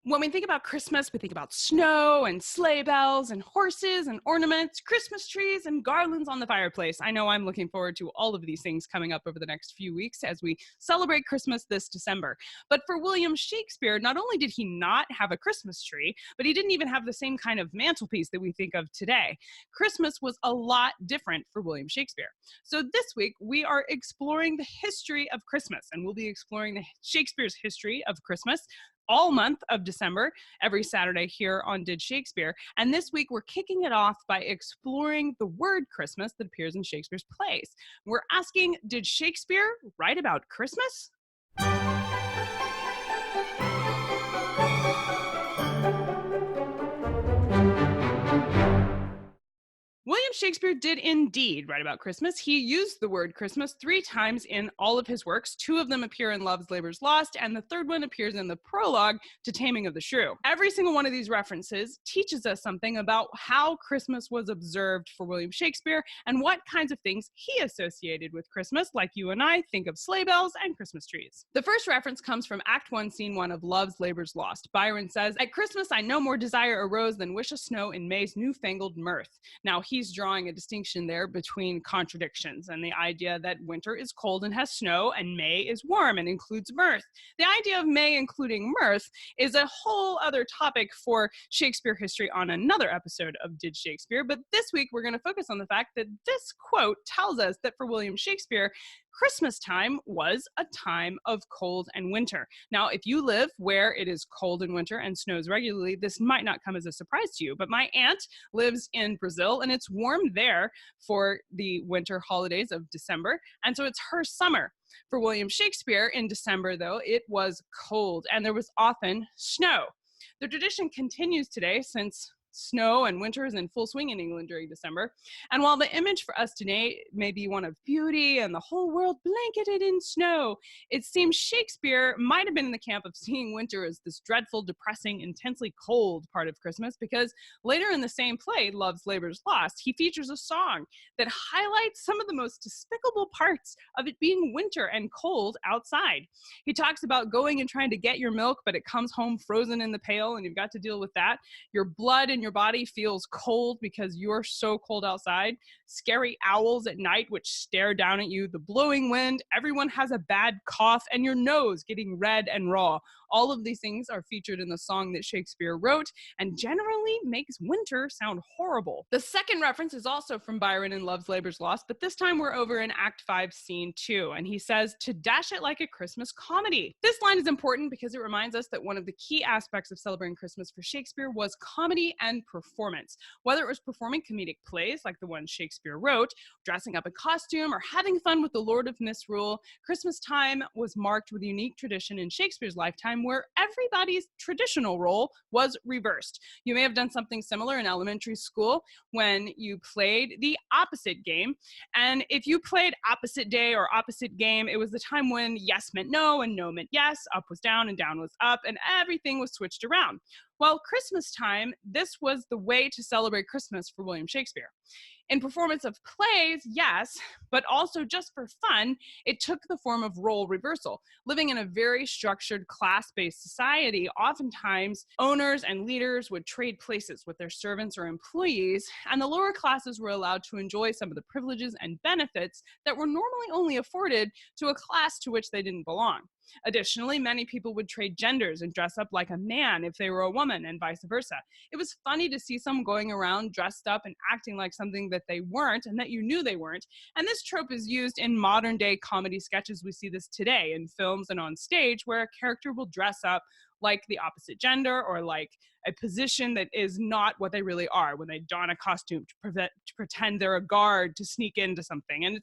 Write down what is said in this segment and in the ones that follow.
When we think about Christmas, we think about snow and sleigh bells and horses and ornaments, Christmas trees and garlands on the fireplace. I know I'm looking forward to all of these things coming up over the next few weeks as we celebrate Christmas this December. But for William Shakespeare, not only did he not have a Christmas tree, but he didn't even have the same kind of mantelpiece that we think of today. Christmas was a lot different for William Shakespeare. So this week, we are exploring the history of Christmas, and we'll be exploring Shakespeare's history of Christmas all month of December, every Saturday here on Did Shakespeare. And this week, we're kicking it off by exploring the word Christmas that appears in Shakespeare's plays. We're asking, did Shakespeare write about Christmas? William Shakespeare did indeed write about Christmas. He used the word Christmas 3 times in all of his works. 2 of them appear in Love's Labour's Lost, and the third one appears in the prologue to Taming of the Shrew. Every single one of these references teaches us something about how Christmas was observed for William Shakespeare and what kinds of things he associated with Christmas, like you and I think of sleigh bells and Christmas trees. The first reference comes from Act 1, Scene 1 of Love's Labour's Lost. Byron says, "At Christmas I no more desire a rose than wish a snow in May's newfangled mirth." Now, he's drawing a distinction there between contradictions and the idea that winter is cold and has snow and May is warm and includes mirth. The idea of May including mirth is a whole other topic for Shakespeare history on another episode of Did Shakespeare, but this week we're going to focus on the fact that this quote tells us that for William Shakespeare, Christmas time was a time of cold and winter. Now, if you live where it is cold in winter and snows regularly, this might not come as a surprise to you, but my aunt lives in Brazil and it's warm there for the winter holidays of December, and so it's her summer. For William Shakespeare in December, though, it was cold and there was often snow. The tradition continues today since snow and winter is in full swing in England during December. And while the image for us today may be one of beauty and the whole world blanketed in snow, it seems Shakespeare might have been in the camp of seeing winter as this dreadful, depressing, intensely cold part of Christmas, because later in the same play, Love's Labour's Lost, he features a song that highlights some of the most despicable parts of it being winter and cold outside. He talks about going and trying to get your milk, but it comes home frozen in the pail and you've got to deal with that. Your blood and your body feels cold because you're so cold outside. Scary owls at night which stare down at you, the blowing wind, everyone has a bad cough, and your nose getting red and raw. All of these things are featured in the song that Shakespeare wrote and generally makes winter sound horrible. The second reference is also from Byron in Love's Labour's Lost, but this time we're over in Act 5, Scene 2, and he says, "To dash it like a Christmas comedy." This line is important because it reminds us that one of the key aspects of celebrating Christmas for Shakespeare was comedy and performance. Whether it was performing comedic plays like the one Shakespeare wrote, dressing up in costume, or having fun with the Lord of Misrule, Christmas time was marked with a unique tradition in Shakespeare's lifetime where everybody's traditional role was reversed. You may have done something similar in elementary school when you played the opposite game. And if you played opposite day or opposite game, it was the time when yes meant no and no meant yes, up was down and down was up, and everything was switched around. Well, Christmas time, this was the way to celebrate Christmas for William Shakespeare. In performance of plays, yes, but also just for fun, it took the form of role reversal. Living in a very structured class-based society, oftentimes owners and leaders would trade places with their servants or employees, and the lower classes were allowed to enjoy some of the privileges and benefits that were normally only afforded to a class to which they didn't belong. Additionally, many people would trade genders and dress up like a man if they were a woman and vice versa. It was funny to see someone going around dressed up and acting like something that they weren't and that you knew they weren't. And this trope is used in modern day comedy sketches. We see this today in films and on stage where a character will dress up like the opposite gender or like a position that is not what they really are when they don a costume to pretend they're a guard to sneak into something. And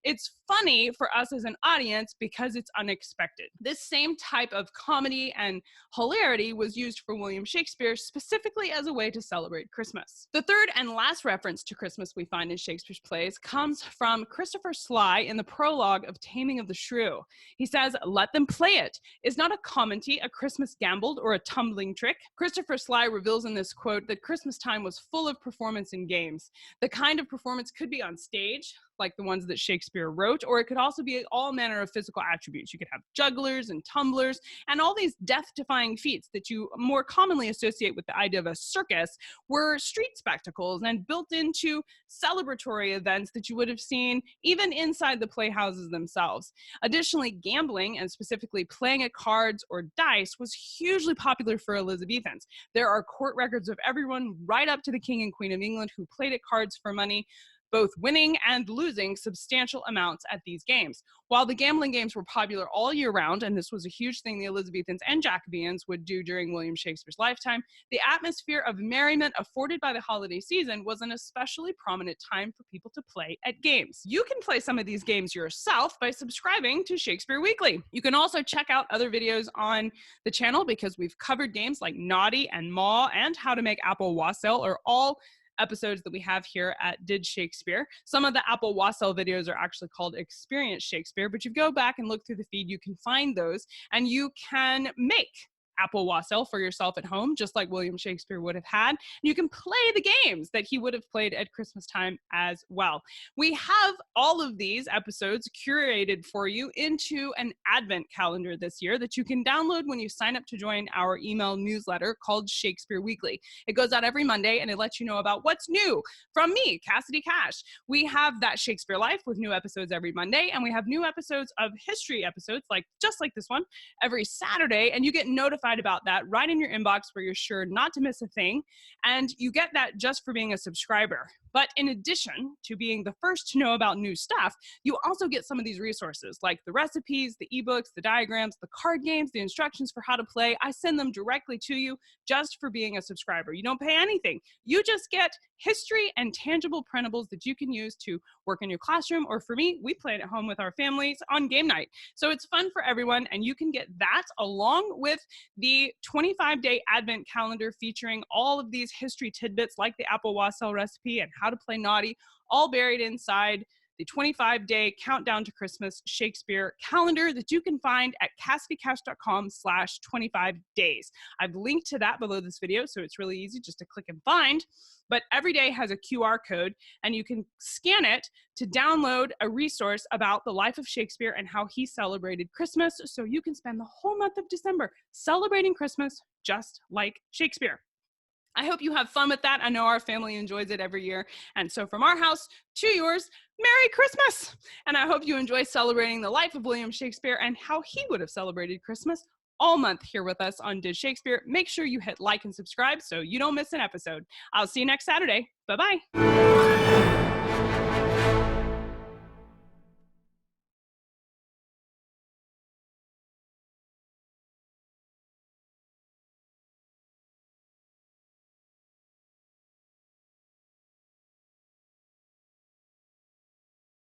it's funny for us as an audience because it's unexpected. This same type of comedy and hilarity was used for William Shakespeare specifically as a way to celebrate Christmas. The third and last reference to Christmas we find in Shakespeare's plays comes from Christopher Sly in the prologue of Taming of the Shrew. He says, "Let them play it. Is not a commenty a Christmas gambled or a tumbling trick?" Christopher Sly reveals in this quote that Christmas time was full of performance and games. The kind of performance could be on stage, like the ones that Shakespeare wrote, or it could also be all manner of physical attributes. You could have jugglers and tumblers and all these death-defying feats that you more commonly associate with the idea of a circus were street spectacles and built into celebratory events that you would have seen even inside the playhouses themselves. Additionally, gambling, and specifically playing at cards or dice, was hugely popular for Elizabethans. There are court records of everyone right up to the King and Queen of England who played at cards for money, both winning and losing substantial amounts at these games. While the gambling games were popular all year round, and this was a huge thing the Elizabethans and Jacobeans would do during William Shakespeare's lifetime, the atmosphere of merriment afforded by the holiday season was an especially prominent time for people to play at games. You can play some of these games yourself by subscribing to Shakespeare Weekly. You can also check out other videos on the channel because we've covered games like Naughty and Maw and How to Make Apple Wassail are all episodes that we have here at Did Shakespeare. Some of the Apple Wassail videos are actually called Experience Shakespeare, but you go back and look through the feed, you can find those, and you can make Apple Wassail for yourself at home, just like William Shakespeare would have had. You can play the games that he would have played at Christmas time as well. We have all of these episodes curated for you into an Advent calendar this year that you can download when you sign up to join our email newsletter called Shakespeare Weekly. It goes out every Monday and it lets you know about what's new from me, Cassidy Cash. We have That Shakespeare Life with new episodes every Monday, and we have new episodes of history episodes, just like this one, every Saturday, and you get notified about that right in your inbox where you're sure not to miss a thing. And you get that just for being a subscriber. But in addition to being the first to know about new stuff, you also get some of these resources like the recipes, the ebooks, the diagrams, the card games, the instructions for how to play. I send them directly to you just for being a subscriber. You don't pay anything. You just get history and tangible printables that you can use to work in your classroom. Or for me, we play it at home with our families on game night. So it's fun for everyone, and you can get that along with the 25-day Advent calendar featuring all of these history tidbits like the apple wassail recipe and how to play Naughty, all buried inside the 25-day countdown to Christmas Shakespeare calendar that you can find at CassidyCash.com/25days. I've linked to that below this video, so it's really easy just to click and find. But every day has a QR code, and you can scan it to download a resource about the life of Shakespeare and how he celebrated Christmas, so you can spend the whole month of December celebrating Christmas just like Shakespeare. I hope you have fun with that. I know our family enjoys it every year. And so from our house to yours, Merry Christmas! And I hope you enjoy celebrating the life of William Shakespeare and how he would have celebrated Christmas all month here with us on Did Shakespeare. Make sure you hit like and subscribe so you don't miss an episode. I'll see you next Saturday. Bye-bye.